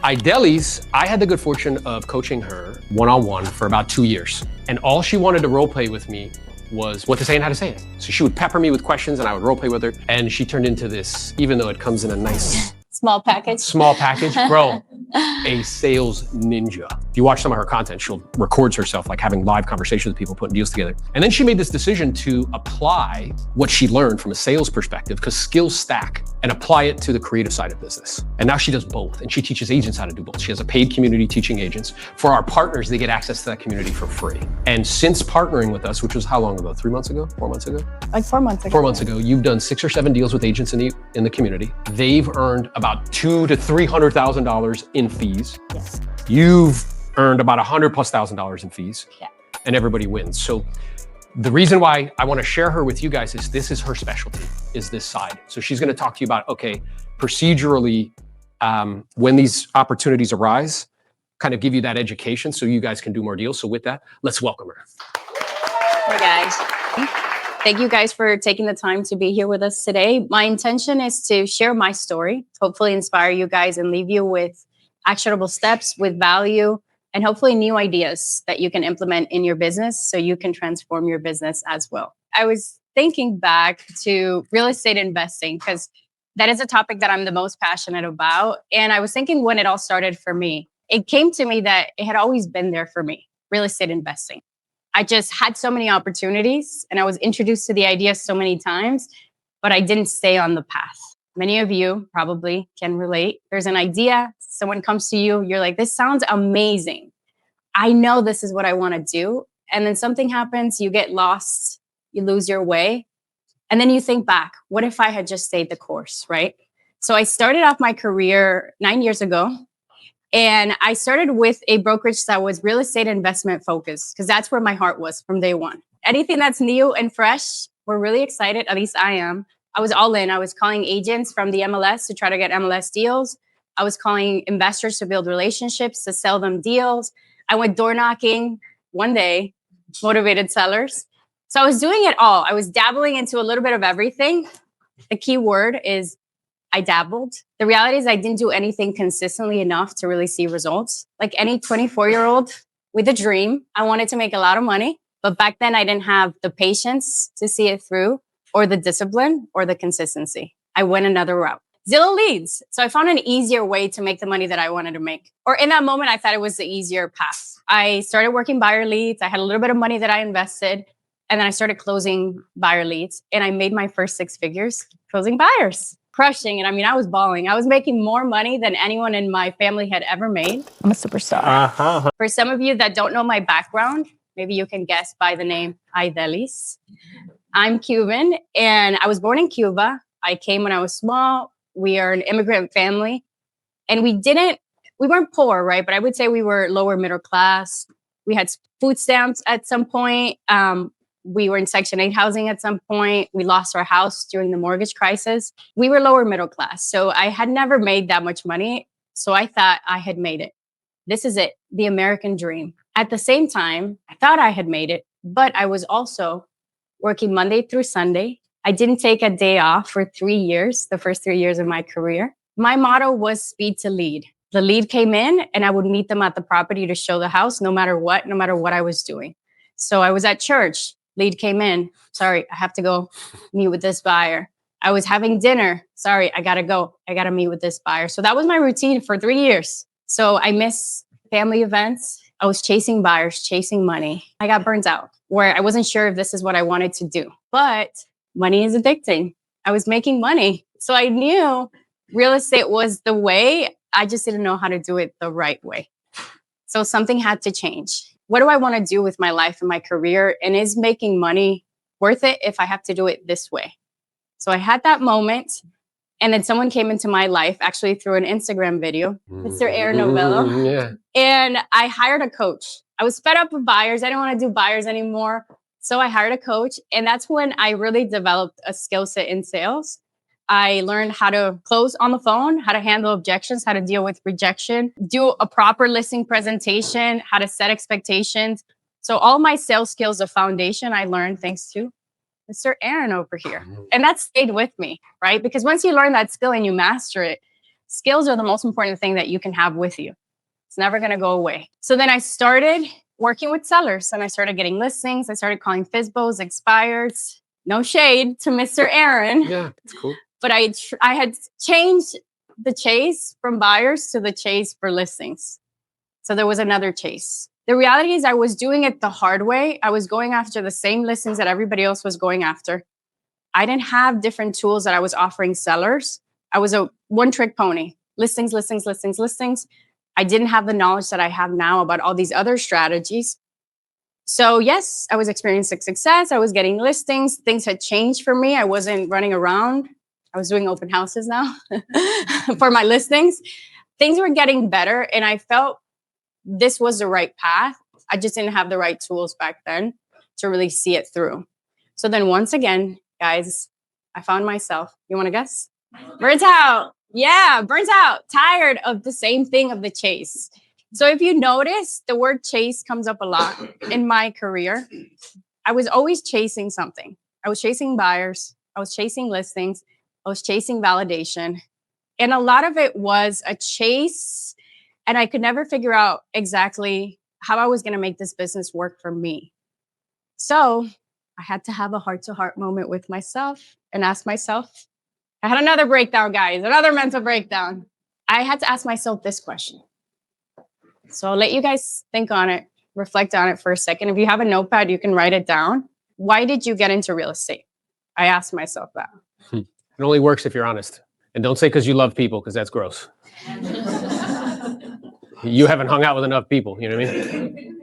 Idelys, I had the good fortune of coaching her one-on-one for about 2 years. And all she wanted to role play with me was what to say and how to say it. So she would pepper me with questions and I would role play with her. And she turned into this, even though it comes in a nice small package, bro, a sales ninja. If you watch some of her content, she'll records herself like having live conversations with people, putting deals together. And then she made this decision to apply what she learned from a sales perspective, because skills stack, and apply it to the creative side of business. And now she does both, and she teaches agents how to do both. She has a paid community teaching agents. For our partners, they get access to that community for free. And since partnering with us, which was how long ago? 3 months ago? 4 months ago? Like 4 months ago. 4 months ago, you've done 6 or 7 deals with agents in the community. They've earned about $200,000 to $300,000 in fees. Yes. You've earned about $100,000+ in fees. Yeah. And everybody wins. So the reason why I want to share her with you guys is this is her specialty, is this side. So she's going to talk to you about, okay, procedurally, when these opportunities arise, kind of give you that education so you guys can do more deals. So with that, let's welcome her. Hey guys. Thank you guys for taking the time to be here with us today. My intention is to share my story, hopefully inspire you guys and leave you with actionable steps, with value, and hopefully new ideas that you can implement in your business so you can transform your business as well. I was thinking back to real estate investing because that is a topic that I'm the most passionate about. And I was thinking when it all started for me, it came to me that it had always been there for me, real estate investing. I just had so many opportunities and I was introduced to the idea so many times, but I didn't stay on the path. Many of you probably can relate. There's an idea, someone comes to you, you're like, this sounds amazing. I know this is what I want to do. And then something happens, you get lost, you lose your way. And then you think back, what if I had just stayed the course, right? So I started off my career 9 years ago. And I started with a brokerage that was real estate investment focused, because that's where my heart was from day one. Anything that's new and fresh, we're really excited. At least I am. I was all in. I was calling agents from the MLS to try to get MLS deals. I was calling investors to build relationships, to sell them deals. I went door knocking one day, motivated sellers. So I was doing it all. I was dabbling into a little bit of everything. The key word is I dabbled. The reality is I didn't do anything consistently enough to really see results. Like any 24-year-old with a dream, I wanted to make a lot of money. But back then I didn't have the patience to see it through, or the discipline, or the consistency. I went another route. Zillow leads. So I found an easier way to make the money that I wanted to make. Or in that moment, I thought it was the easier path. I started working buyer leads. I had a little bit of money that I invested. And then I started closing buyer leads. And I made my first 6 figures closing buyers. Crushing it. I mean, I was balling. I was making more money than anyone in my family had ever made. I'm a superstar. For some of you that don't know my background, maybe you can guess by the name Aidelys. I'm Cuban and I was born in Cuba. I came when I was small. We are an immigrant family and we weren't poor, right? But I would say we were lower middle class. We had food stamps at some point. We were in Section 8 housing at some point. We lost our house during the mortgage crisis. We were lower middle class. So I had never made that much money. So I thought I had made it. This is it, the American dream. At the same time, I thought I had made it, but I was also working Monday through Sunday. I didn't take a day off for 3 years, the first 3 years of my career. My motto was speed to lead. The lead came in and I would meet them at the property to show the house, no matter what I was doing. So I was at church. Lead came in. Sorry, I have to go meet with this buyer. I was having dinner. Sorry, I got to go. I got to meet with this buyer. So that was my routine for 3 years. So I miss family events. I was chasing buyers, chasing money. I got burnt out where I wasn't sure if this is what I wanted to do. But money is addicting. I was making money. So I knew real estate was the way. I just didn't know how to do it the right way. So something had to change. What do I want to do with my life and my career? And is making money worth it if I have to do it this way? So I had that moment. And then someone came into my life, actually through an Instagram video, Mr. Aaron Novello. Yeah. And I hired a coach. I was fed up with buyers. I didn't want to do buyers anymore. So I hired a coach. And that's when I really developed a skill set in sales. I learned how to close on the phone, how to handle objections, how to deal with rejection, do a proper listing presentation, how to set expectations. So all my sales skills, the foundation I learned thanks to Mr. Aaron over here. And that stayed with me, right? Because once you learn that skill and you master it, Skills are the most important thing that you can have with you. It's never going to go away. So then I started working with sellers and I started getting listings. I started calling FSBOs, expireds. No shade to Mr. Aaron. Yeah, it's cool. But I had changed the chase from buyers to the chase for listings. So there was another chase. The reality is I was doing it the hard way. I was going after the same listings that everybody else was going after. I didn't have different tools that I was offering sellers. I was a one-trick pony. Listings, listings, listings, listings. I didn't have the knowledge that I have now about all these other strategies. So yes, I was experiencing success. I was getting listings. Things had changed for me. I wasn't running around. I was doing open houses now for my listings. Things were getting better and I felt this was the right path. I just didn't have the right tools back then to really see it through. So then once again, guys, I found myself, you want to guess? Burnt out. Yeah, burnt out. Tired of the same thing of the chase. So if you notice, the word chase comes up a lot in my career. I was always chasing something. I was chasing buyers. I was chasing listings. I was chasing validation. And a lot of it was a chase. And I could never figure out exactly how I was going to make this business work for me. So I had to have a heart-to-heart moment with myself and ask myself, I had another breakdown, guys, another mental breakdown. I had to ask myself this question. So I'll let you guys think on it, reflect on it for a second. If you have a notepad, you can write it down. Why did you get into real estate? I asked myself that. It only works if you're honest. And don't say because you love people, because that's gross. You haven't hung out with enough people, you know what I mean?